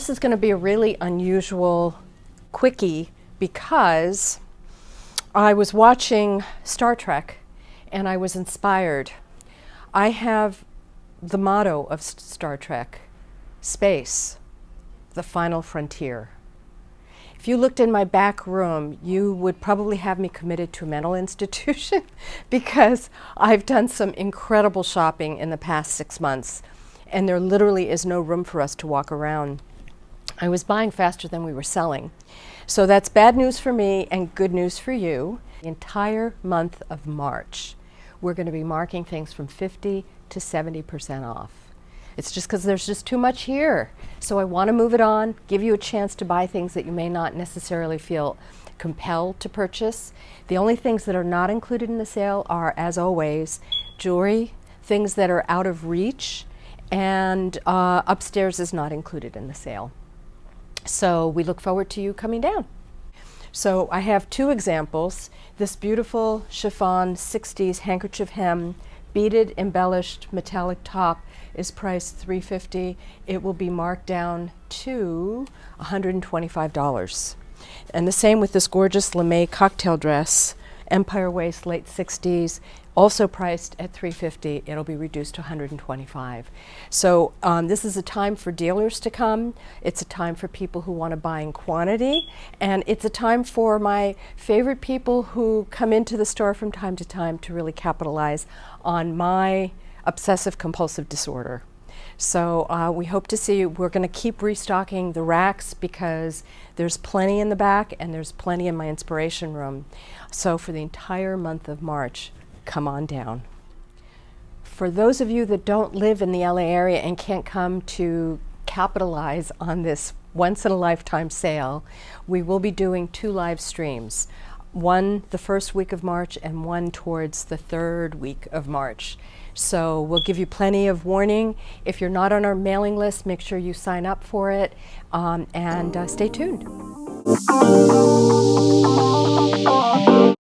this is going to be a really unusual quickie because I was watching Star Trek and I was inspired. I have the motto of Star Trek, space, the final frontier. If you looked in my back room, you would probably have me committed to a mental institution because I've done some incredible shopping in the past 6 months, and there literally is no room for us to walk around. I was buying faster than we were selling. So that's bad news for me and good news for you. The entire month of March, we're going to be marking things from 50 to 70% off. It's just because there's just too much here. So I want to move it on, give you a chance to buy things that you may not necessarily feel compelled to purchase. The only things that are not included in the sale are, as always, jewelry, things that are out of reach, and upstairs is not included in the sale. So we look forward to you coming down. So I have two examples. This beautiful chiffon 60s handkerchief hem, beaded, embellished, metallic top is priced $350. It will be marked down to $125. And the same with this gorgeous lame cocktail dress, empire waist, late 60s, also priced at $350. It'll be reduced to $125. So this is a time for dealers to come. It's a time for people who want to buy in quantity. And it's a time for my favorite people who come into the store from time to time to really capitalize on my obsessive compulsive disorder. So we hope to see you. We're going to keep restocking the racks because there's plenty in the back and there's plenty in my inspiration room. So for the entire month of March, come on down. For those of you that don't live in the LA area and can't come to capitalize on this once-in-a-lifetime sale, we will be doing 2 live streams. One the first week of March and one towards the 3rd week of March. So we'll give you plenty of warning. If you're not on our mailing list, make sure you sign up for it, and stay tuned.